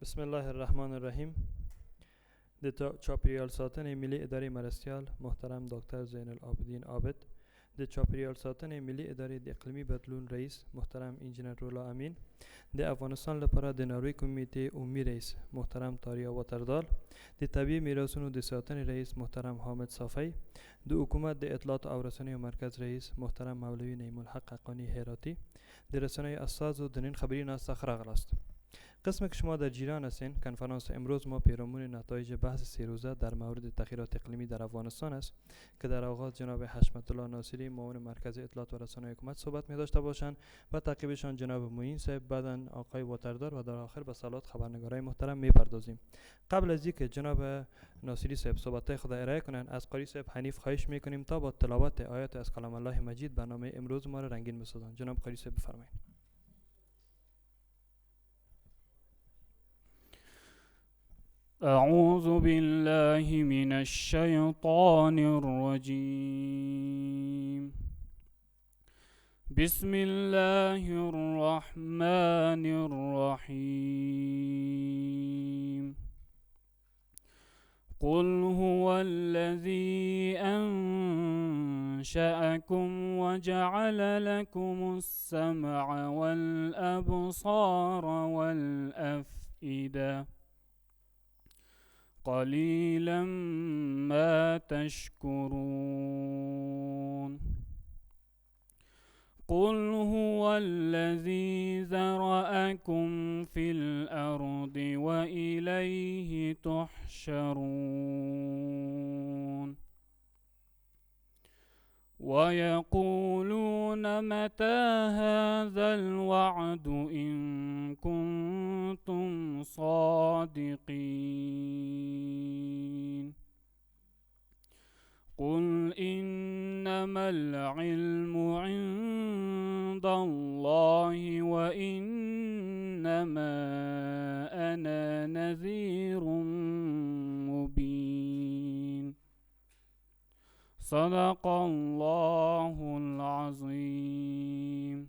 بسم الله الرحمن الرحیم. د چاپریال ساتنې ملي ادارې مرستیال محترم دکتر زین العابدین عابد، د چاپریال ساتنې ملي ادارې د اقلیمي بدلون رئیس محترم انجینر رولا امین، د افغانستان لپاره د ناروی کمیته عمومي رئیس محترم تاریا وتردال، د طبیعي میراثونو د ساتنې رئیس محترم حامد صافی، د حکومت د اطلاعات او رسنیو مرکز رئیس محترم مولوی نعیم الحق حقانی هراتی، د رسنیو اساتذو د نن خبری ناسته راغلاست. قسم که شما در جریان هستین، کنفرانس امروز ما پیرامون نتایج بحث 3 روزه در مورد تغییرات اقلیمی در افغانستان است که در آغاز جناب حشمت الله ناصری معاون مرکز اطلاعات و رسانه حکومت صحبت می داشته باشند و تعقیبشان جناب معین صاحب، بعداً آقای وتردار و در آخر به سوالات خبرنگارای محترم می پردازیم. قبل از اینکه جناب ناصری صاحب صحبت‌های خود ارائه کنند، از قاری صاحب حنیف خواهش می کنیم تا با تلاوت آیات از کلام الله مجید برنامه امروز ما را رنگین بسازند. جناب قاری صاحب بفرمایید. أعوذ بالله من الشيطان الرجيم. بسم الله الرحمن الرحيم. قل هو الذي أنشأكم وجعل لكم السمع والأبصار والأفئدة قليلا ما تشكرون. قل هو الذي ذرأكم في الأرض وإليه تحشرون. ويقولون متى هذا الوعد إن كنتم صادقين. قل إنما العلم عند الله وإنما أنا نذير مبين. صدق الله العظیم.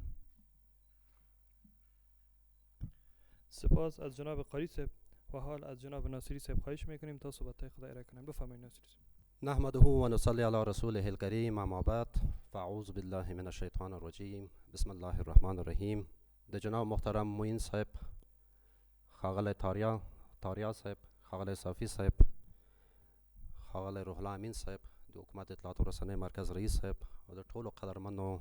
سپاس از جناب قاری صاحب و حال از جناب ناصری صاحب خواهش میکنیم تا صحبت‌های خود ارائه کنند. بفرمایید ناصری صاحب. نحمده و نصلی علی رسوله الکریم، اما بعد، فاعوذ بالله من الشیطان الرجیم، بسم الله الرحمن الرحیم. د جناب محترم معین صاحب، ښاغلی تاریا صاحب، ښاغلی صافی صاحب، ښاغلی روح امین صاحب، د حکومت اطلاعات و رسنۍ مرکز رئیس صاحب او د ټولو قدرمنو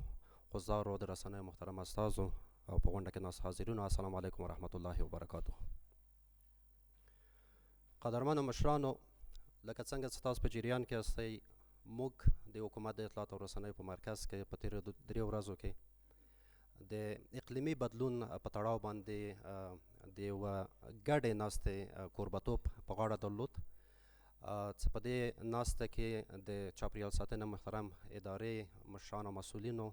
حضارو د رسنۍ محترم استازو او په غونډه کې ناست حاضرینو، السلام علیکم ورحمت الله وبرکاته. قدرمنو مشرانو، لکه څنګه چې تاسو په جریان کې هستئ، موږ د حکومت د اطلاعات او رسنیو په مرکز کې په تېرو 3 ورځو کې د اقلیمي بدلون په تړاو باندې د یوه ګډې ناستې کوربتوب په غاړه درلود، چې په دې ناسته کې د چاپریال ساتنې محترم ادارې مشرانو مسؤلینو،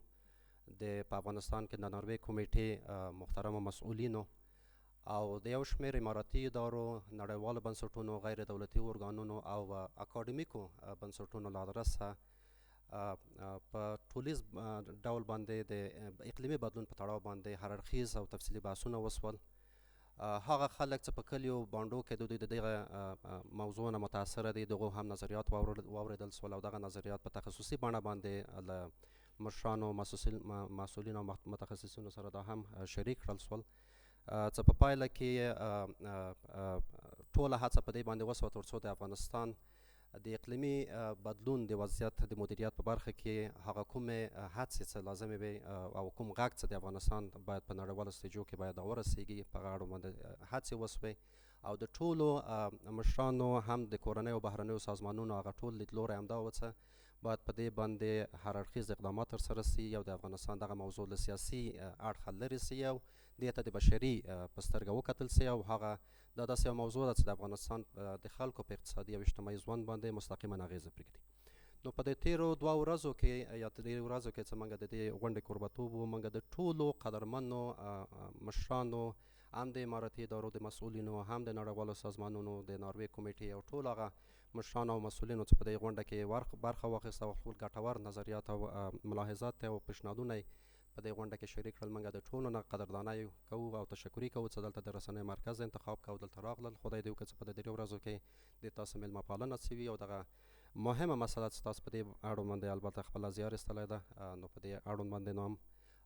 په افغانستان کې د ناروی کمیټې محترمو مسؤلینو او د یو شمېر اماراتي ادارو، نړیوالو بنسټونو، غیر دولتي ارګانونو او اکاډمیکو بنسټونو له ادرسه په ټولیز ډول باندې د اقلیمي بدلون په تړاو باندې هر اړخیز او تفصیلي بحثونه وشول. هغه خلک چې په کلیو بانډو کې د دوی د دغه موضوع نه متاثره دي، دغو هم نظریات واورېدل شول او دغه نظریات په تخصصي بڼه باندې له مشرانو، مسؤلینو او متخصصینو سره دا هم شریک کړل شول، چې په پایله کې ټوله هڅه په دې باندې وشوه تر څو د افغانستان د اقلیمي بدلون د وضعیت د مدیریت په برخه کې هغه کومې هڅې چې لازمې وي او کوم غږ چې د افغانستان باید په نړیوالو سټیجو کې باید ورسیږي، په هغه اړه باندې هڅې وشوې او د ټولو مشرانو، هم د کورنیو او بهرنیو سازمانونو، هغه ټول لیدلوری همدا و چې باید په دې باندې هر اړخیز اقدامات ترسره سي او د افغانستان دغه موضوع له سیاسي اړخه لرې سي او دې ته د بشري په سترګه وکتل سي او هغه دا داسې یوه موضوع ده چې د افغانستان د خلکو په اقتصادي او اجتماعي ژوند باندې مستقیما اغېزه پرېږدي. نو په دې تېرو 2 ورځو کې یا 3 ورځو کې چې موږ د دې غونډې کوربتوب وو، موږ د ټولو قدرمنو مشرانو، هم د اماراتي ادارو د مسؤلینو، هم د نړیوالو سازمانونو د ناروی کمیټې او ټول هغه مشرانو او مسؤلینو چې په دې غونډه کې برخه واخیسته او خپل ګټور نظریات او ملاحظات او پیشنهادونه په دې غونډه کې شریک کړل. موږ د ټولو نه قدرداني کوو او تشکري کوو چې دلته د رسنیو مرکز انتخاب کوو، دلته راغلل. خدای دې وکړي چې په دې 3 ورځو کې د تاسو میلمه پالنه شوي او دغه مهمه مسله چې تاسو په دې اړوند باندې البته خپله زیار ایستلی ده، نو په دې اړوند باندې نو هم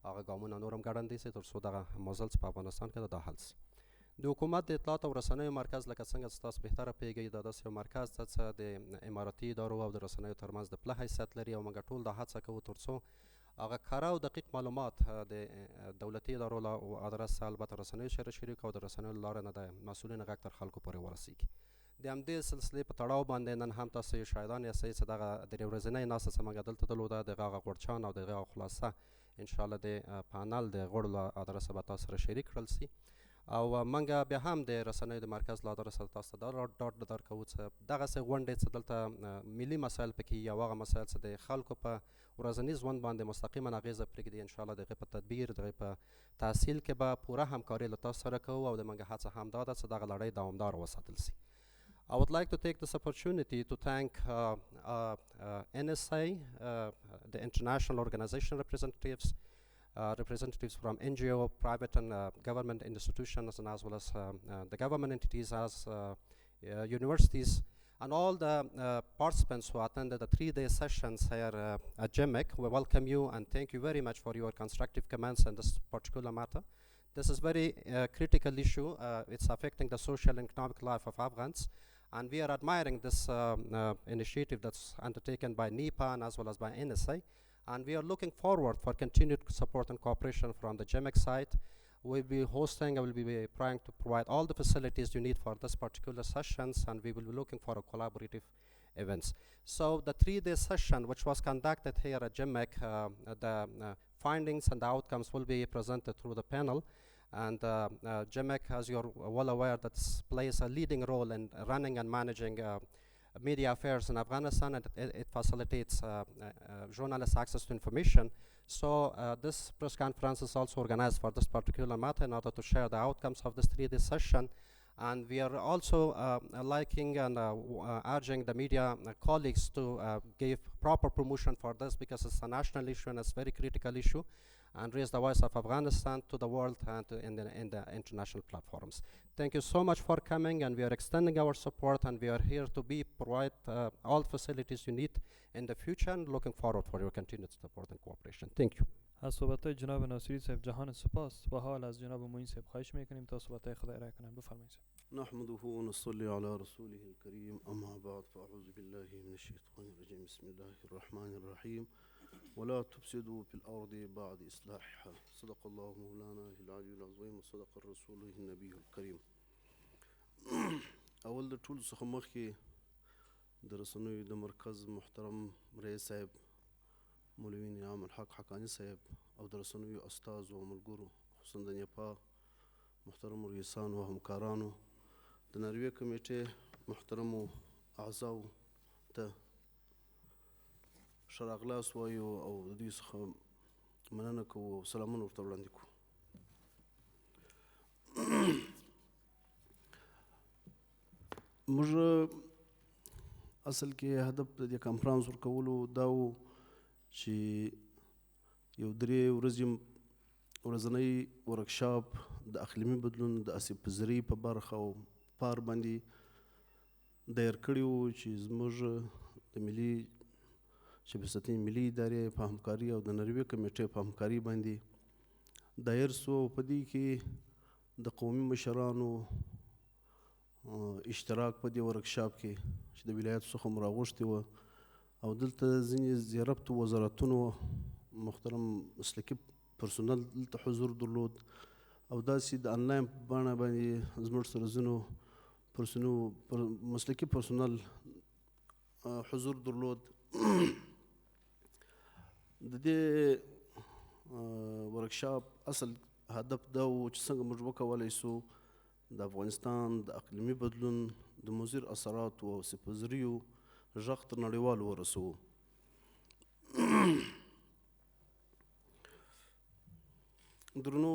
هغه ګامونه نور هم ګړندي سي تر څو دغه مزل چې په افغانستان کې ده دا حل سي. د حکومت د اطلاعات او رسنیو مرکز لکه څنګه چې تاسو بهتره پوهیږئ دا داسې یو مرکز ده چې د اماراتي ادارو او د رسنیو ترمنځ د پله حیثیت لري او موږ ټول دا هڅه کوو تر څو هغه کره او دقیق معلومات د دولتي ادارو له ادرس البته رسنیو سره شریک او د رسنیو له لارې نه د مسؤلینو غږ تر خلکو پورې ورسیږي. د همدې سلسلې په تړاو باندې نن هم تاسو یو شاهدان یاستئ چې دغه درې ورځنۍ ناسته چې موږ دلته درلوده د هغه غورچان او د هغه خلاصه انشاءالله د پانل د غړو له ادرسه به تاسو سره شریک کړل سي. او موږ بیا هم د رسنیو د مرکز له ادرسه تاسو ته دا ډاډ درکوو چې دغسې غونډې چې دلته ملي مسایل پکې یا هغه مسایل چې د خلکو په ورځني ژوند باندې مستقیما اغېزه پرېږدي، انشاءالله د هغې په تدبیر د هغې په تحصیل کې به پوره همکاري له تاسو سره کوو او د موږ هڅه هم دا ده چې دغه لړۍ دوامداره وساتل سي. I would like to take this opportunity to thank NSA, the international organization representatives, representatives from NGO, private and government institutions, and as well as the government entities as universities, and all the participants who attended the 3-day sessions here at GEMEC. We welcome you and thank you very much for your constructive comments on this particular matter. This is very critical issue. It's affecting the social and economic life of Afghans. And we are admiring this initiative that's undertaken by NEPA and as well as by NSA. And we are looking forward for continued support and cooperation from the GEMEC side. We'll be hosting, I will be trying to provide all the facilities you need for this particular sessions, and we will be looking for a collaborative events. So the 3-day session, which was conducted here at GEMEC, the findings and the outcomes will be presented through the panel. And GEMEC, as you're well aware, that plays a leading role in running and managing media affairs in Afghanistan, and it facilitates journalists access to information. So this press conference is also organized for this particular matter in order to share the outcomes of this 3-day session. And we are also liking and urging the media colleagues to give proper promotion for this, because it's a national issue and it's a very critical issue, and raise the voice of Afghanistan to the world and in the international platforms. Thank you so much for coming, and we are extending our support, and we are here to provide all facilities you need in the future, and looking forward for your continued support and cooperation. Thank you. از صحبت‌های جناب ناصری صاحب جهان سپاس و حال از جناب معین صاحب خواهش می‌کنیم تا صحبت‌های خود ارائه کنند. بفرمایید. نحمده ونصلي على رسوله الكريم أما بعد فأعوذ بالله من الشيطان الرجيم بسم الله الرحمن الرحيم ولا تفسدوا في الأرض بعد إصلاحها صدق الله مولانا العلي العظيم وصدق الرسول النبي الكريم. اول د ټولو څخه مخکې د رسنیو د مرکز محترم رئیس صاحب مولوي نعام الحق حقانی صاحب او د رسنیو استازو او ملګرو خصوصا د نیپا محترمو رئیسانو او همکارانو د ناروی کمیټې محترمو اعضاو ته ښه راغلاست وایو او د دوی څخه مننه کوو او سلامونه ورته وړاندې کوو. موږ اصل کې هدف د دې کنفرانس ورکولو دا و چې یو 3 ورځنی ورکشاپ د اقلیمي بدلون د اسیب پذیرۍ په برخه او پار باندې دایر کړي وو چې زموږ د ملي شبکتي ملي ادارې په همکاري او د ناروی کمیټې په همکاري باندې دایر سو. په دې کې د قومي مشرانو اشتراک په دې ورکشاپ کې چې د ولایاتو څخه مو راغوښتي وه او دلته ځینې زیربطو وزارتونو محترم مسلکي پرسونل دلته حضور درلود او داسې د انلاین په بڼه باندې زموږ سره ځینو مسلکي پرسونل حضور درلود. د دې ورکشاپ اصل هدف دا و چې څنګه موږ وکولی سو د افغانستان د اقلیمي بدلون د مضر اثراتو او سپذریو غږ تر نړیوالو ورسوو. درنو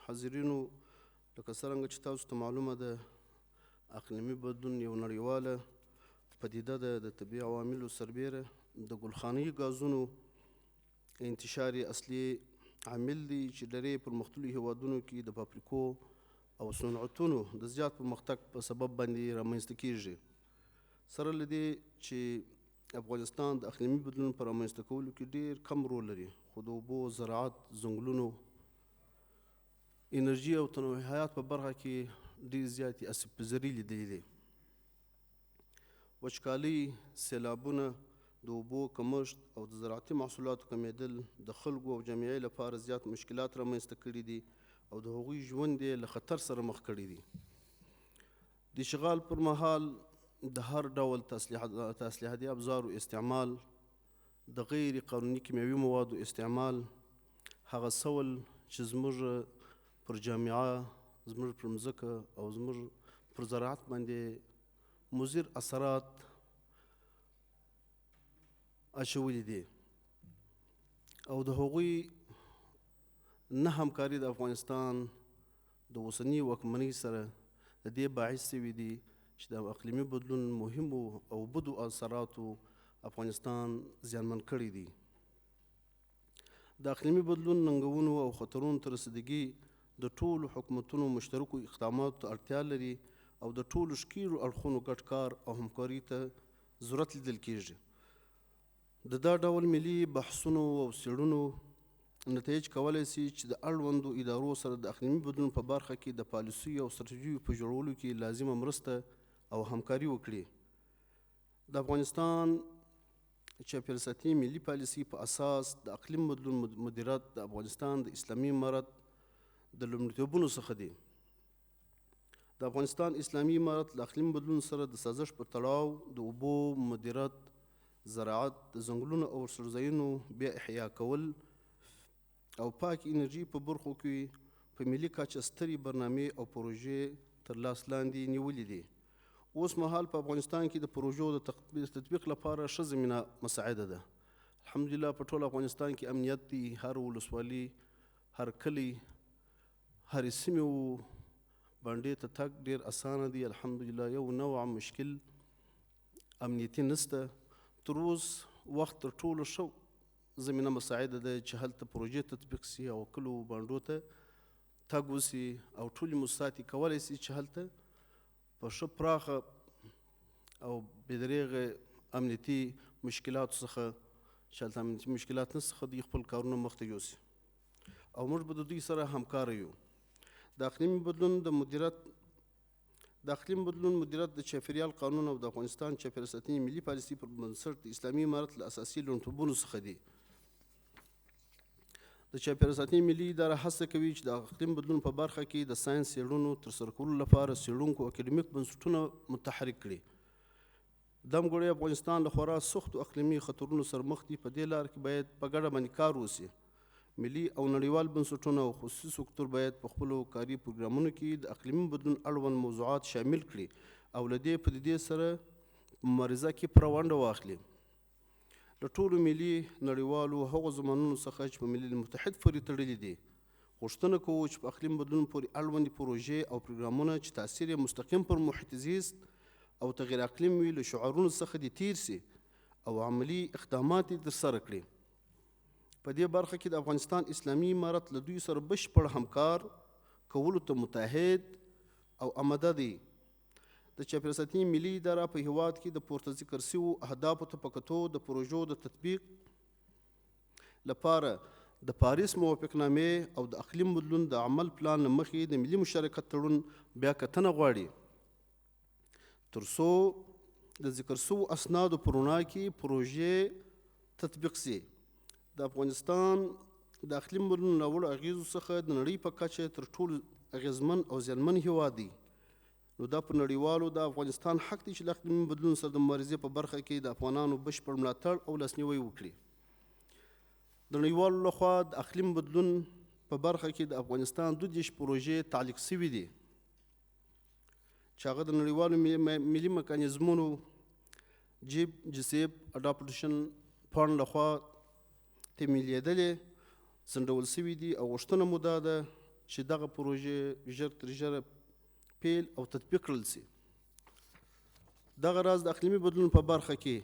حاضرینو، لکه څرنګه چې تاسو ته معلومه ده اقلیمي بدلون یو نړیواله پدیده ده د طبیعي عواملو سربیره د ګلخانه‌یي ګازونو انتشار یې اصلي عامل دی چې ډېرې پرمختللو هیوادونو کې د فابریکو او صنعتونو د زیات پرمختګ په سبب باندې رامنځته کیږي. سره له دې چې افغانستان د اقلیمي بدلون په رامنځته کولو کې ډېر کم رول لري، خو د اوبو، زراعت، ځنګلونو، انرژي او تنوع حیات په برخه کې ډېر زیاتې آسیب پذیري لیدلې دي. وچکالۍ، سیلابونه، د اوبو کمښت او د زراعتي محصولاتو کمیدل د خلکو او جامعې لپاره زیات مشکلات رامنځته کړي دي او د هغوی ژوند یې له خطر سره مخ کړي دي. د اشغال پر مهال د هر ډول تسلیحاتي ابزارو استعمال، د غیر قانوني کیمیاوي موادو استعمال، هغه سول چې زموږ پر جامعه، زموږ پر مځکه او زموږ پر زراعت باندې مضر اثرات اچولي دي او د هغوی نه همکاري د افغانستان د اوسني واکمنۍ سره د دې باعث شوي دي چې د اقلیمي بدلون مهمو او بدو اثراتو افغانستان زیانمن کړي دي. د اقلیمي بدلون ننګونو او خطرونو ته رسیدګي د ټولو حکومتونو مشترکو اقداماتو ته اړتیا لري او د ټولو ښکیلو اړخونو ګډ کار او همکاري ته ضرورت لیدل کیږي. د دا ډول ملي بحثونو او څېړنو نتایج کولی شي چې د اړوندو ادارو سره د اقلیمي بدلون په برخه کې د پالیسیو او ستراتیژیو په جوړولو کې لازمه مرسته او همکاري وکړي. د افغانستان چاپیریال ساتنې ملي پالیسي په اساس د اقلیم بدلون مدیریت د افغانستان د اسلامي امارت د لومړیتوبونو څخه دی. د افغانستان اسلامي امارت له اقلیم بدلون سره د سازش په تړاو د اوبو مدیریت، زراعت، د ځنګلونو او سرزایونو بیا احیا کول او پاک انرژي په برخو کې په ملي کچه سترې برنامې او پروژې تر لاس لاندې نیولې دي. اوس مهال په افغانستان کې د پروژو د تطبیق لپاره ښه زمینه مساعده ده. الحمدلله په ټول افغانستان کې امنیت دی. هر ولسوالي، هر کلی، هر سیمې باندې ته تګ ډېر اسانه دی. الحمدلله یو نوع مشکل امنیتي نسته. تر اوس وخت تر ټولو ښه زمینه مساعده ده چې هلته پروژې تطبیق سي او کلو بانډو ته تګ وسي او ټولې موسسات یې کولی سي چې هلته په ښه پراخه او بېدریغه امنیتي مشکلاتو څخه چې هلته امنیتي مشکلات نه څخه دوی خپل کارونه مخته یوسي او موږ به د دوی سره همکاره یو. د اقلیمي بدلون مدیریت د چاپیریال قانون او د افغانستان چاپیریال ساتنې ملي پالیسي پر بنسټ د اسلامي امارت له اساسي لومړیتوبونو څخه دي. د چاپیریال ساتنې ملي اداره هڅه کوي چې د اقلیم بدلون په برخه کې د ساینس څېړنو ترسره کولو لپاره څېړونکو او اکاډمیک بنسټونه متحرک کړي. دم ګړی افغانستان له خورا سختو اقلیمي خطرونو سره مخ دی. په دې لار کې باید په ګډه باندې کار وسي. ملي او نړیوال بنسټونه او خصوصي سکتور باید په خپلو کاري پروګرامونو کې د اقلیمي بدلون اړوند موضوعات شامل کړي او له دې پدیدې سره مبارزه کې پوره ونډه واخلي. له ټولو ملي نړیوالو هغو زمانونو څخه چې په ملل متحد پورې تړلي دي غوښتنه کوو چې په اقلیم بدلون پورې اړوندې پروژې او پروګرامونه چې تاثیر یې مستقیم پر محیط زیست او تغیر اقلیم وي له شعارونو څخه دې تیر سي او عملي اقدامات یې ترسره کړي. په دې برخه کې د افغانستان اسلامي امارت له دوی سره بشپړ همکار کولو ته متحد او آماده دی. د چاپیریال ساتنې ملي اداره په هیواد کې د پورته ذکر شویو اهدافو ته په کتو د پروژو د تطبیق لپاره د پاریس موافقتنامې او د اقلیم بدلون د عمل پلان له مخې د ملي مشارکت تړون بیا کتنه غواړي تر څو د ذکر شویو اسنادو په رڼا کې پروژې تطبیق سي. د افغانستان د اقلیم بدلون لوړو اغیزو څخه د نړۍ په کچه تر ټولو اغیزمن او زیانمن هیواد دی. نو دا په نړیوالو د افغانستان حق دی چې له اقلیمي بدلون سره د مبارزې په برخه کې د افغانانو بشپړ ملاتړ او لاسنیوی وکړي. د نړیوالو لخوا د اقلیم بدلون په برخه کې د افغانستان 22 پروژې تعلیق شوي دي چې هغه د نړیوالو ملي میکانیزمونو جیسیب اډاپټیشن فنډ لخوا تمویلېدلې ځنډول شوي دي او غوښتنه مو دا ده چې دغه پروژې ژر تر ژره پیل او تطبیق کړل سي. دغه راز د اقلیمي بدلون په برخه کې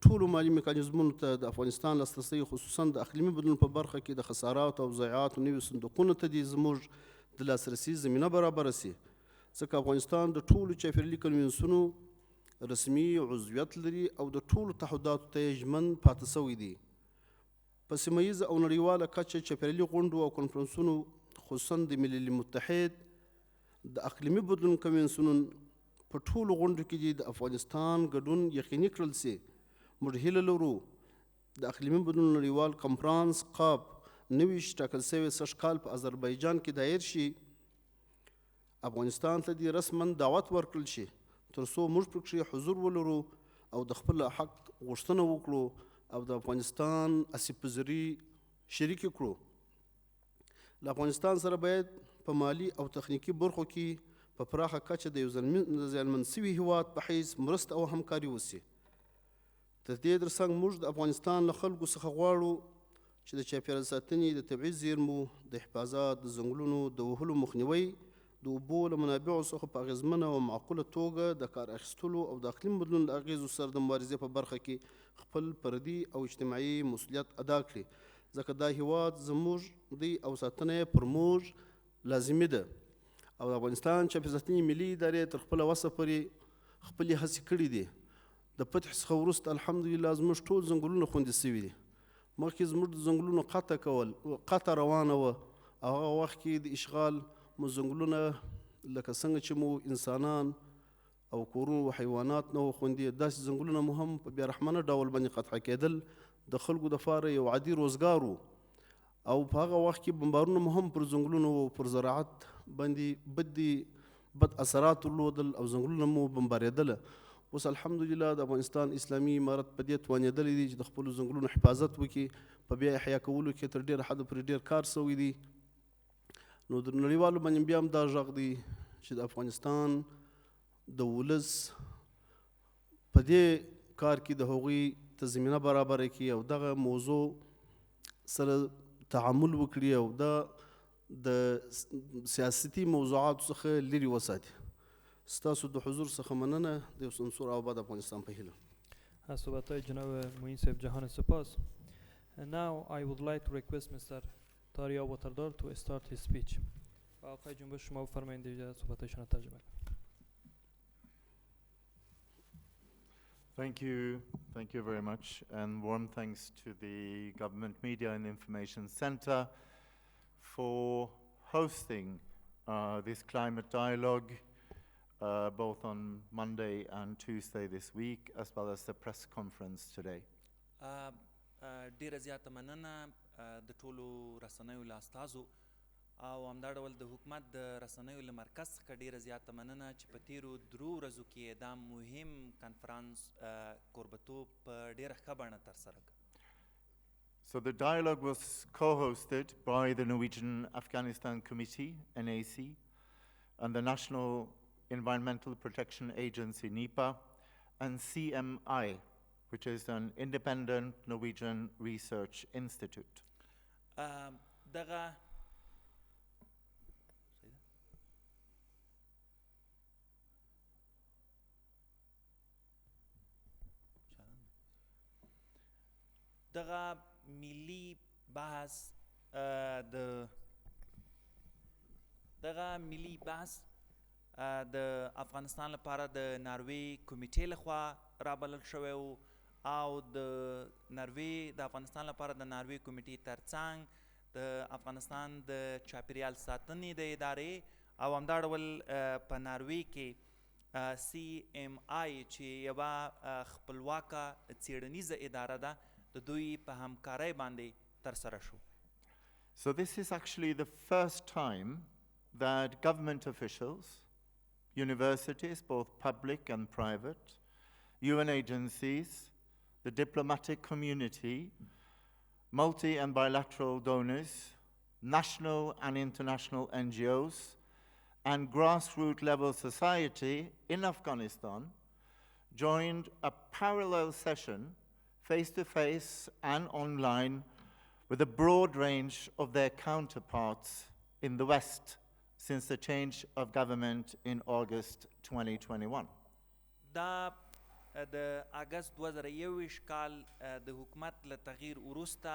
ټولو مالي میکانیزمونو ته د افغانستان لاسرسی خصوصا د اقلیمي بدلون په برخه کې د خساراتو او ضایعاتو نوي صندوقونو ته دې زموږ د لاسرسي زمینه برابره سي، ځکه افغانستان د ټولو چاپېریالي کنوینسونو رسمي عضویت لري او د ټولو تعهداتو ته یې ژمن پاتې سوی دی. په سیمه ییزه او نړیواله کچه چاپېریالي غونډو او کنفرانسونو خصوصا د ملل متحد د اقلیمي بدلون کنوینسیون په ټولو غونډو کې د افغانستان ګډون یقیني کړل سي. موږ هیله لرو د اقلیمي بدلون نړیوال کنفرانس قاب نوي ټاکل سوی سږ کال په اذربایجان کې دایر شي، افغانستان ته دې رسما دعوت ورکړل شي تر څو موږ پکې حضور ولرو او د خپل حق غوښتنه وکړو او د افغانستان اسیب پذیري شریک کړو. له افغانستان سره باید په مالی او تخنیکي برخو کې په پراخه کچه د یو زیانمن سوي هیواد په حیث مرسته او همکاري وسي. تر دې ترڅنګ موږ د افغانستان له خلکو څخه غواړو چې د چاپېریال ساتنې، د طبیعي زیرمو د حفاظت، د ځنګلونو د وهلو مخنیوي، د اوبو له منابعو څخه په اغېزمنه او معقوله توګه د کار اخیستلو او د اقلیم بدلون له اغېزو سره د مبارزې په برخه کې خپل فردي او اجتماعي مسؤلیت ادا کړي، ځکه دا هیواد زموږ دی او ساتنه یې پر موږ لازمي ده. او د افغانستان چاپېریال ساتنې ملي ادارې تر خپله وسه پورې خپلې هڅې کړي دي. د فتح څخه وروسته الحمدلله زموږ ټول ځنګلونه خوندي سوي دي. مخکې زموږ د ځنګلونو قطع روانه وه، هغه وخت کې د اشغال مو ځنګلونه لکه څنګه چې مو انسانان او کورونو و حیوانات نه وو خوندي، داسې ځنګلونه مو هم په بیا رحمانه ډول باندې قطع کېدل. د خلکو دپاره یو عادي روزګار و او په هغه وخت کې بمبارونه مو هم پر ځنګلونو و پر زراعت باندې بد اثرات درلودل او ځنګلونه مو بمبارېدله. اوس الحمدلله د افغانستان اسلامي امارت په دې توانېدلی دی چې د خپلو ځنګلونو حفاظت وکړي، په بیا احیا کولو کې تر ډېره حده پورې ډېر کار سوی دی. نو د نړیوالو باندې بیا هم دا غږ دی چې د افغانستان د ولس په دې کار کې د هغوی ته زمینه برابره کړي او دغه موضوع سره تعامل وکړي او دا د سیاستي موضوعاتو څخه لرې وساتي. ستاسو د حضور څخه مننه. د یو سمسور او آباد افغانستان په هیله. از صحبت‌های جناب معین صاحب جهان سپاس. And now I would like to request Mr. تاریا واتردار to start his speech. آقای جنبش شما بفرمایید دیگه صحبتشون رو ترجمه کنید. Thank you very much, and warm thanks to the Government Media and Information Centre for hosting this climate dialogue both on Monday and Tuesday this week, as well as the press conference today. ډیره زیاته مننه د ټولو رسنیو له استازو او همدا ډول د حکومت د رسنیو له مرکز څخه ډیره زیاته مننه چې په تیرو 3 ورځو کې دا مهم کنفرانس کوربتوب په ډیره ښه بڼه ترسره کړ. So the dialogue was co-hosted by the Norwegian Afghanistan Committee, NAC, and the National Environmental Protection Agency, NEPA, and CMI, which is an independent Norwegian research institute. دغه ملي بحث د افغانستان لپاره د ناروی کمیټې لخوا رابلل شوی و او د افغانستان لپاره د ناروی کمیټې ترڅنګ د افغانستان د چاپیریال ساتنې د ادارې او همدا ډول په ناروی کې CMI چې یوه خپلواکه څیړنیزه اداره ده د دوی په همکارۍ باندې ترسره شو. So this is actually the first time that government officials, universities, both public and private, UN agencies, the diplomatic community, multi and bilateral donors, national and international NGOs, and grassroots level society in Afghanistan joined a parallel session face-to-face and online with a broad range of their counterparts in the West since the change of government in August 2021. دا د اګست 2021 کال د حکومت له تغییر وروسته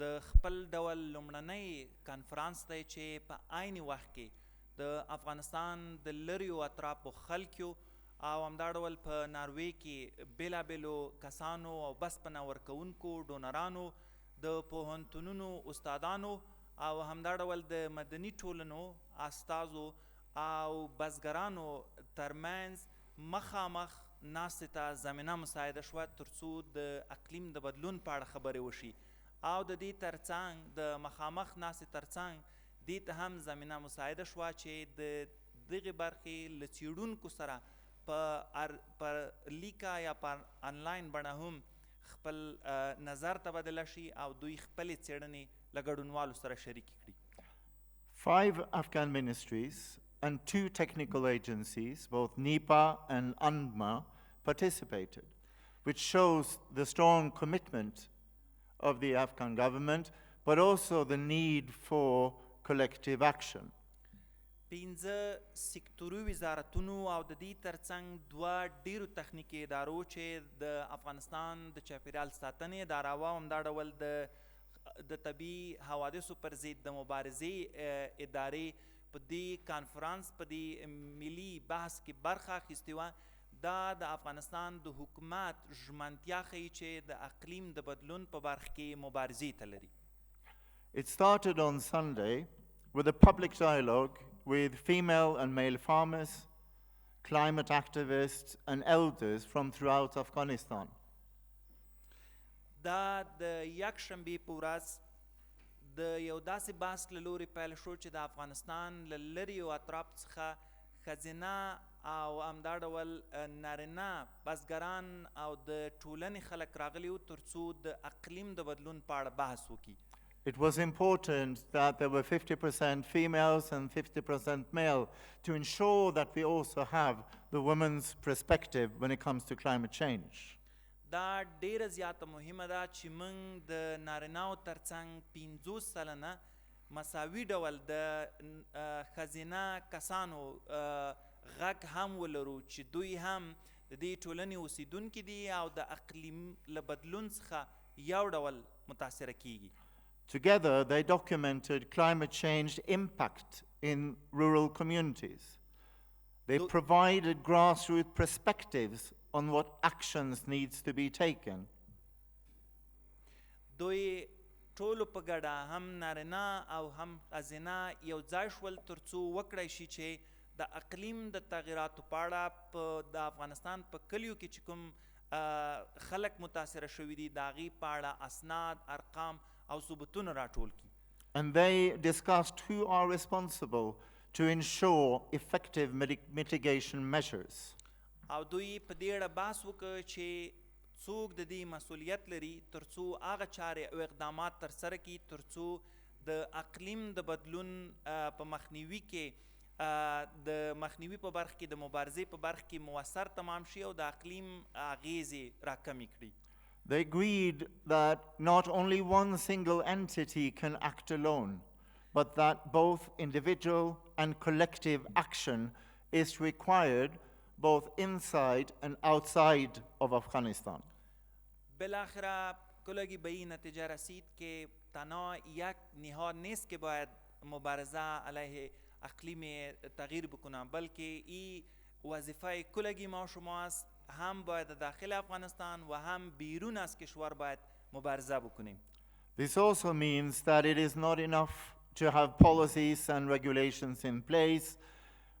د خپل ډول لومړنی کنفرانس دی چې په عین وخت کې د افغانستان د لریو اطرافو خلکو او همدا ډول په ناروی کې بیلابیلو کسانو او بسپنه ورکوونکو ډونرانو د پوهنتونونو استادانو او همدا ډول د مدني ټولنو استازو او بزګرانو ترمنځ مخامخ ناستې ته زمینه مساعده شوه تر څو د اقلیم د بدلون په اړه خبرې وشي او د دې ترڅنګ د مخامخ ناستې ترڅنګ دې ته هم زمینه مساعده شوه چې د دغې برخې له څېړونکو سره په لیکه یا په انلاین بڼه هم خپل نظر تبادله شي او دوی خپلې څېړنې له ګډونوالو سره شریکې کړي. 5 Afghan ministries and 2 technical agencies, both NEPA and UNDMA, participated, which shows the strong commitment of the Afghan government, but also the need for collective action. 15 سکتوري وزارتونو او د دې ترڅنګ 2 ډیرو تخنیکي ادارو چې د افغانستان د چاپیریال ساتنې اداره وه همدا ډول د طبیعي حوادثو پر ضد د مبارزې ادارې په دې کانفرانس په دې ملي بحث کې برخه اخیستې وه. دا د افغانستان د حکومت ژمنتیا ښیي چې د اقلیم د بدلون په برخه کې مبارزې ته لري. It started on Sunday with a public dialogue with female and male farmers, climate activists and elders from throughout Afghanistan. دا د یکشنبې په ورځ د یو داسې بحث له لورې پیل شو چې د افغانستان له لرېو اطراف څخه ښځینه او همدا ډول نارینه بزګران او د ټولنې خلک راغلي وو تر څو د اقلیم د بدلون په اړه بحث وکړي. It was important that there were 50% females and 50% male to ensure that we also have the women's perspective when it comes to climate change. دا ډیره زیاته مهمه ده چې موږ د نارینهو ترڅنګ 50 سلنه مساوي ډول د ښځینه کسانو غږ هم ولرو چې دوی هم د دې ټولنې اوسیدونکي دي او د اقلیم له بدلون څخه یو ډول متاثره کیږي. Together, they documented climate change impact in rural communities. They provided grassroots perspectives on what actions needs to be taken. دوی ټولو په ګډه هم نارینه او هم ښځینه یو ځای شول تر څو وکړی شي چې د اقلیم د تغییراتو په اړه د افغانستان په کلیو کې چې کوم خلک متاثره شوي دي د هغې په اړه اسناد ارقام او ثبوتونه راټول کړي. And they discussed who are responsible to ensure effective mitigation measures. او دوی په دې اړه بحث وکړ چې څوک د دې مسؤلیت لري تر څو هغه چارې او اقدامات ترسره کړي تر څو د اقلیم د بدلون په مخنیوي کې د مخنیوي په برخه کې د مبارزې په برخه کې مؤثر تمام شي او د اقلیم اغیزې راکمې کړي. They agreed that not only one single entity can act alone, but that both individual and collective action is required both inside and outside of Afghanistan. بالاخره کلگی به این نتیجه رسید که تنها یک نهاد نیست که باید مبارزه علیه اقلیم تغییر بکنه بلکه این وظیفه کلگی ما شما است هم باید داخل افغانستان و هم بیرون از کشور باید مبارزه بکنیم. This also means that it is not enough to have policies and regulations in place,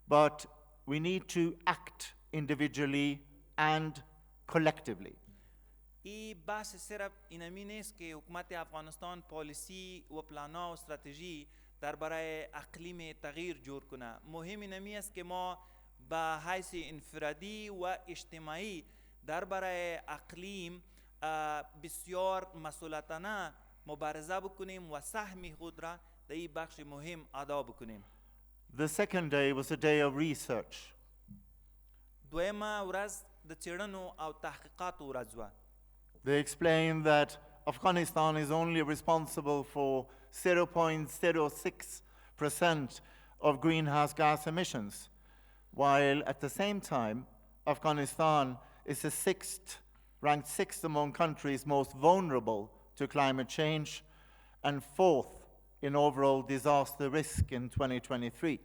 but we need to act individually and collectively. ای بحث صرف اینمی نیست که حکومت افغانستان پالیسی و پلانا و استراتژی درباره اقلیم تغییر جور کنه. مهم اینمی است که ما به حیث انفرادی و اجتماعی درباره اقلیم بسیار مسئولانه مبارزه بکنیم و سهم خود را در این بخش مهم ادا بکنیم. The second day was a day of research. دویمه ورځ د څېړنو او تحقیقاتو ورځ وه. They explained that Afghanistan is only responsible for 0.06% of greenhouse gas emissions, while at the same time, Afghanistan is ranked sixth among countries most vulnerable to climate change and fourth in overall disaster risk in 2023.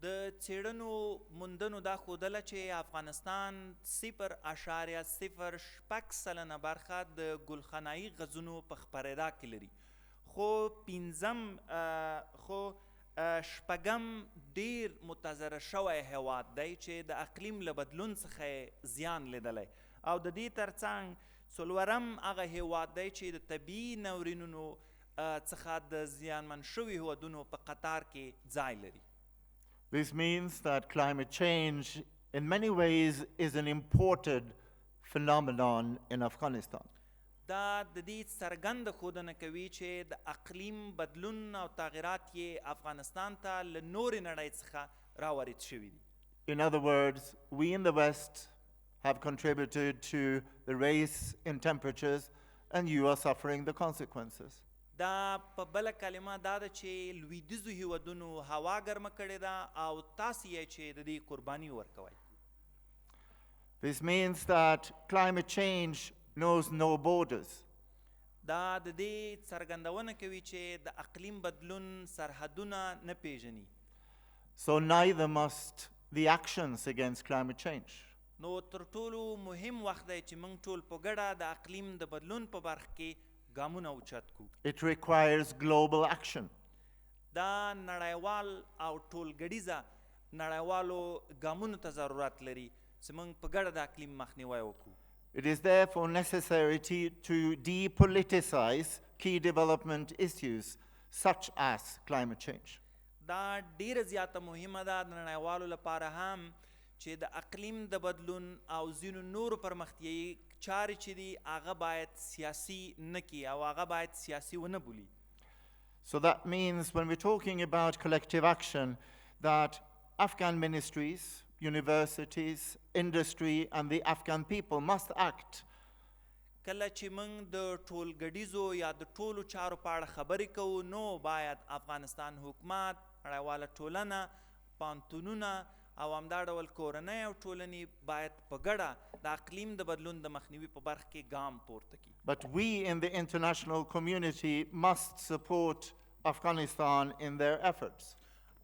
د څېړنو موندنو دا ښودله چې افغانستان 0.06% برخه د ګلخانه‌ایي غازونو په خپرېدا کې لري، خو شپږم ډیر متضرر شوی هیواد دی چې د اقلیم له بدلون څخه زیان لیدلی، او د دې ترڅنګ څلورم هغه هیواد دی چې د طبیعي ناورینونو څخه د زیانمن شوي هیوادونو په قطار کې ځای لري. This means that climate change in many ways is an imported phenomenon in Afghanistan. دا د دې څرګنده ښودنه کوي چې د اقلیم بدلون او تغیرات یې افغانستان ته له نورې نړۍ څخه راوارد شوي دي. In other words, we in the West have contributed to the rise in temperatures and you are suffering the consequences. دا په بله کلمه دا ده چې لویدیځو هیوادونو هوا ګرمه کړې ده او تاسې یې چې د دې قرباني ورکوئ. This means that climate change knows no borders. دا د دې څرګندونه کوي چې د اقلیم بدلون سرحدونه نه پیژني. So neither must the actions against climate change. نو تر ټولو مهم وخت دی چې موږ ټول په ګډه د اقلیم د بدلون په برخه کې ګامونه اوچت کړو. It requires global action. دا نړیوال او ټولګډیزه نړیوالو ګامونو ته ضرورت لري چې موږ په ګډه د اقلیم مخنیوی وکړو. It is therefore necessary to depoliticize key development issues such as climate change. دا ډیره زیاته مهمه ده د نړیوالو لپاره هم چې د اقلیم د بدلون او ځینو نورو پرمختیایي چارې چې دي هغه باید سیاسي نه کړي او هغه باید سیاسي ونه بولي. So that means when we're talking about collective action that Afghan ministries, universities, industry and the Afghan people must act. کله چې موږ د ټولګډیزو یا د ټولو چارو په اړه خبرې کوو نو باید افغانستان حکومت، نړیواله ټولنه، پوهنتونونه او همدا ډول کورنۍ او ټولنې باید په ګډه د اقلیم د بدلون د مخنیوي په برخه کې ګام پورته کړي. But we in the international community must support Afghanistan in their efforts.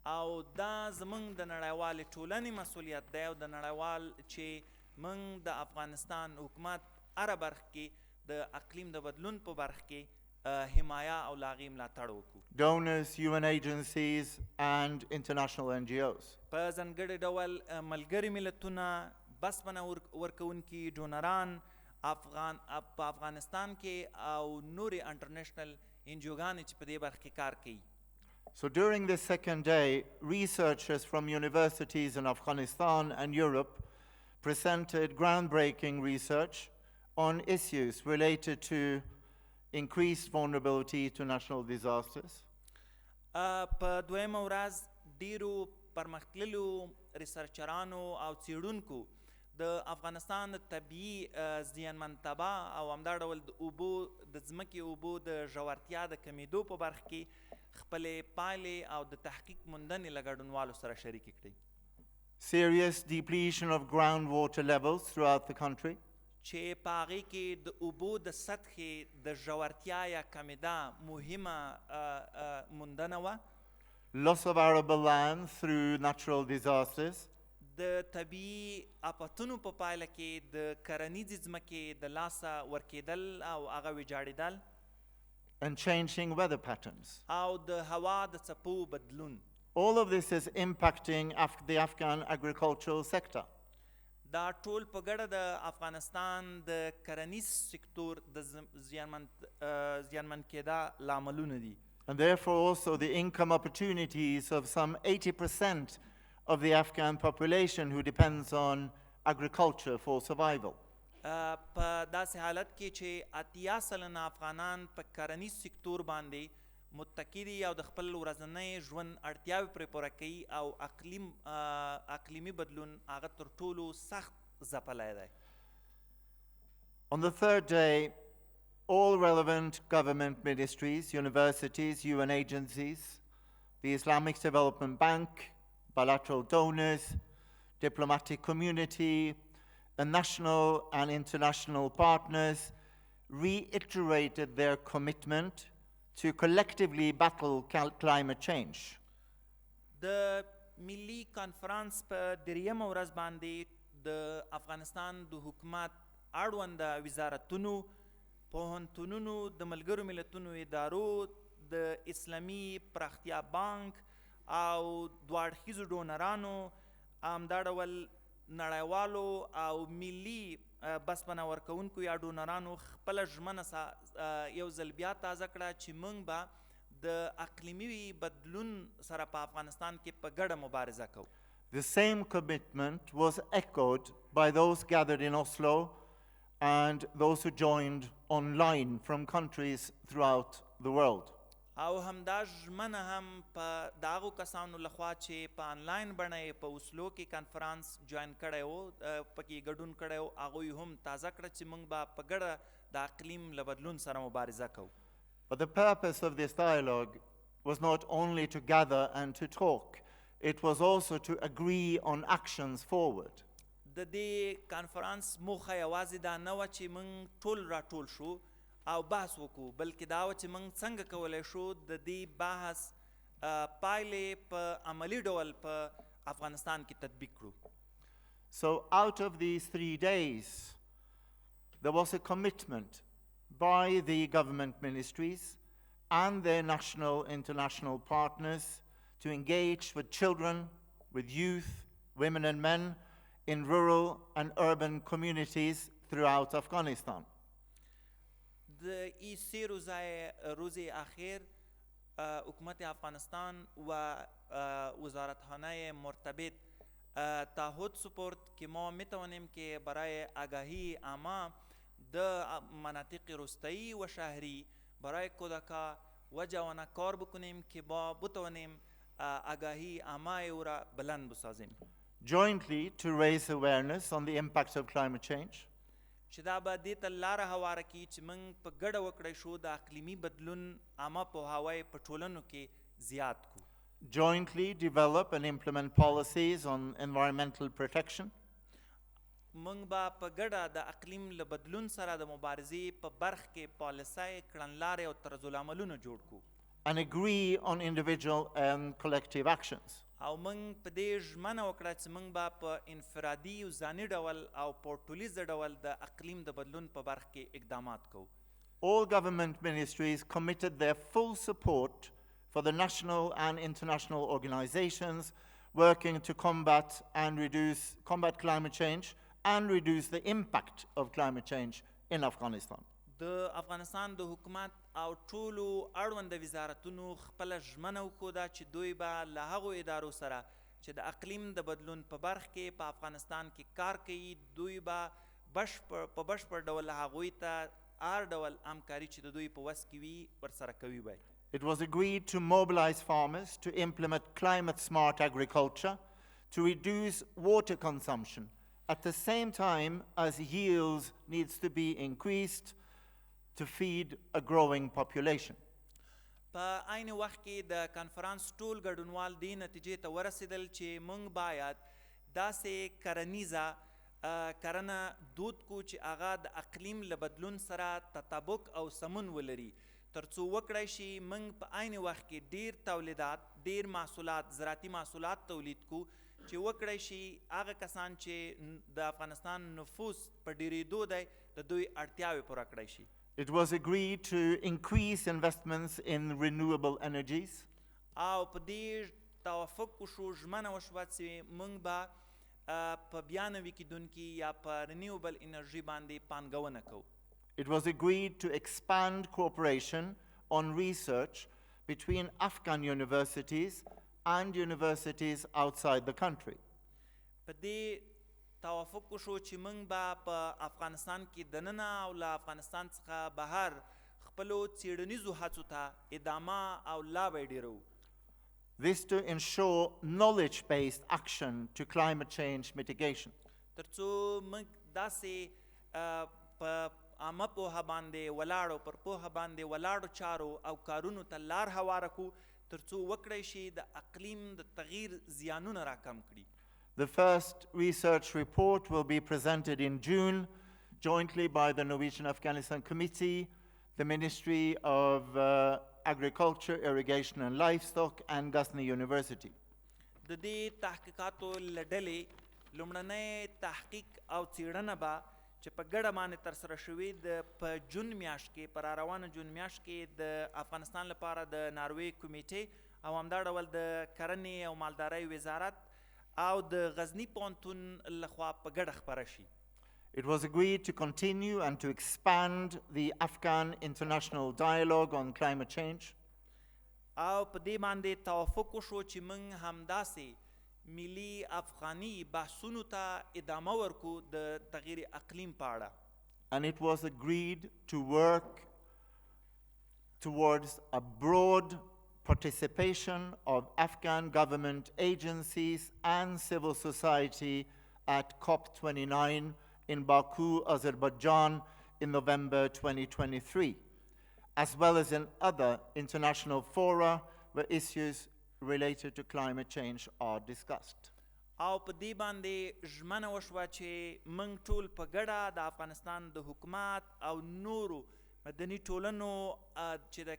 او دا زمونږ د نړیوالې ټولنې مسؤلیت دی او د نړیوال چې موږ د افغانستان حکومت هره برخه کې د اقلیم د بدلون په برخه کې حمایه او له هغې ملاتړ وکړو. Donors, UN agencies and international NGOs. په ځانګړي ډول ملګري ملتونه، بسپنه ورکوونکي ډونران په افغانستان کې او نورې انټرنیشنل انجوګانې چې په دې برخه کې کار کوي. So during this second day, researchers from universities in Afghanistan and Europe presented groundbreaking research on issues related to increased vulnerability to national disasters. په دویمه ورځ ډیرو پرمختللو ریسرچرانو او څیړونکو د افغانستان د طبیعي زیانمنتبه او همدا ډول د اوبو د ځمکې اوبو د ژورتیا د کمیدو په برخه کې خپلې پایلې او د تحقیق موندنې له ګډونوالو سره شریکې کړې. Serious depletion of groundwater levels throughout the country. چې په هغې کې د اوبو د سطحې د ژورتیا یا کمیده مهمه موندنه وه. Loss of arable land through natural disasters. د طبیعي آفتونو په پایله کې د کرنیزې ځمکې د لاسه ورکېدل او هغه ویجاړېدل. And changing weather patterns. او د هوا د څپو بدلون. All of this is impacting the Afghan agricultural sector. دا ټول په ګډه د افغانستان د کرنیز سکتور د زیانمن کېدا لاملونه دي. And therefore also the income opportunities of some 80% of the Afghan population who depends on agriculture for survival. په داسې حالت کې چې 80 سلنه افغانان په کرنیز سکتور باندې متکی دي او د خپل ورځنی ژوند اړتیاوې پرې پوره کوي او اقلیمي بدلون هغه تر ټولو سخت ځپلی دی. On the third day, all relevant government ministries, universities, UN agencies, the Islamic Development Bank, bilateral donors, diplomatic community, and national and international partners reiterated their commitment to collectively battle climate change. د ملي کنفرانس په دریمه ورځ باندې د افغانستان د حکومت اړونده وزارتونو، پوهنتونونو، د ملګرو ملتونو ادارو، د اسلامي پراختیا بانک او دوه اړخیزو ډونرانو، همدا ډول نړیوالو او ملي بسپنه ورکوونکو یا ډونرانو خپله ژمنه یو ځل بیا تازه کړه چې موږ به د اقلیمي بدلون سره په افغانستان کې په ګډه مبارزه کوو. The same commitment was echoed by those gathered in Oslo and those who joined online from countries throughout the world. او همدا ژمنه هم په د هغو کسانو لخوا چې په آنلاین بڼه یې په اوسلو کې کنفرانس جوین کړی و، پکې ګډون کړی و، هغوی هم تازه کړه چې موږ به په ګډه د اقلیم له بدلون سره مبارزه کوو. But the purpose of this dialogue was not only to gather and to talk, it was also to agree on actions forward. د دې کنفرانس موخه یوازې دا نه وه چې موږ ټول راټول شو او بحث وکړو، بلکې دا وه چې موږ څنګه کولی شو د دې بحث پایلې په عملي ډول په افغانستان کې تطبیق کړو. So out of these 3 days, there was a commitment by the government ministries and their national international partners to engage with children, with youth, women and men in rural and urban communities throughout Afghanistan. د ای سه روز اخیر حکومت افغانستان و وزارتخانه مرتبط تعهد سپرد که ما میتوانیم که برای آگاهی عامه د مناطق روستایی و شهری برای کودکان و جوانان کار بکنیم که با بتوانیم آگاهی عامه او را بلند بسازیم. Jointly to raise awareness on the impact of climate change. چې دا به دې ته لاره هواره کړي چې موږ په ګډه وکړی شو د اقلیمي بدلون عامه پوهاوی په ټولنو کې زیات کړو. Jointly develop and implement policies on environmental protection. موږ به په ګډه د اقلیم له بدلون سره د مبارزې په برخ کې پالیسۍ، کړنلارې او طرزالعملونه جوړ کړو. And agree on individual and collective actions. او موږ په دې ژمنه وکړه چې موږ به په انفرادي او ځاني ډول او په ټولیزه ډول د اقلیم د بدلون په برخ کې اقدامات کوو. All government ministries committed their full support for the national and international organizations working to combat climate change and reduce the impact of climate change in Afghanistan. د افغانستان د حکومت او ټولو اړونده وزارتونو خپله ژمنه وښوده چې دوی به له هغو ادارو سره چې د اقلیم د بدلون په برخ کې په افغانستان کې کار کوي، دوی به په بشپړ ډول هغوی ته هر ډول همکاري چې د دوی په وس کې وي ورسره کوي به. It was agreed to mobilize farmers to implement climate-smart agriculture, to reduce water consumption, at the same time as yields needs to be increased to feed a growing population. په عین وخت کې د کنفرانس ټول ګډونوال دې نتیجې ته ورسېدل چې موږ باید داسې کرنیزه کرنه دود کو چې هغه د اقلیم له بدلون سره تطابق او سمون ولري، تر څو وکړی شي موږ په عین وخت کې ډیر تولیدات، ډیر محصولات، زراعتي محصولات تولید کو چې وکړی شي هغه کسان چې د افغانستان نفوس په ډیریدو دی د دوی اړتیاوې پوره کړی شي. It was agreed to increase investments in renewable energies. او په دې توافق وشو، ژمنه وشوه چې موږ به په بیا نوي کیدونکي یا په رینیوبل انرژي باندې پانګونه کوو. It was agreed to expand cooperation on research between Afghan universities and universities outside the country. په دې توافق وشو چې موږ به په افغانستان کې دننه او له افغانستان څخه بهر خپلو څیړنیزو هڅو ته ادامه او لا به یې ډیرو. This to ensure knowledge-based action to climate change mitigation. تر څو موږ داسې په عامه پوهه باندې ولاړو، پر پوهه باندې ولاړو چارو او کارونو ته لار هواره کړو تر څو وکړی شي د اقلیم د تغییر زیانونه راکم کړي. The first research report will be presented in June, jointly by the Norwegian Afghanistan Committee, the Ministry of Agriculture, Irrigation and Livestock, and Ghazni University. د دې تحقیقاتو له ډلې لومړنی تحقیق او څېړنه به چې په ګډه باندې ترسره شوې د په جون میاشت کې په راروانه جون میاشت کې د افغانستان لپاره د ناروی کمیټې او همدا ډول د کرنې او مالدارۍ وزارت او د غزني پوهنتون لخوا په ګډه خپره شي. It was agreed to continue and to expand the Afghan international dialogue on climate change. او په دې باندې توافق وشو چې موږ همداسې ملي افغاني بحثونو ته ادامه ورکو د تغییر اقلیم په اړه. And it was agreed to work towards a broad participation of Afghan government agencies and civil society at COP29 in Baku, Azerbaijan in November 2023, as well as in other international fora where issues related to climate change are discussed. او په دې باندې ژمنه وشوه چې موږ ټول په ګډه د افغانستان د حکومت او نورو مدني ټولنو چې د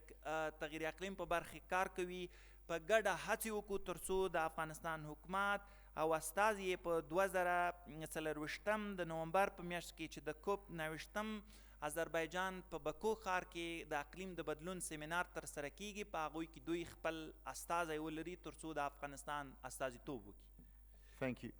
تغییر اقلیم په برخه کار کوي په ګډه هڅې وکړو تر څو د افغانستان حکومت او استازي یې په 2024 د نومبر په میاشت کې چې د کوپ 90 آذربایجان په بکو ښار کې د اقلیم د بدلون سیمینار ترسره کیږي په هغوی کې دوی خپل استازی ولري تر څو د افغانستان استازیتوب وکړي. Thank you.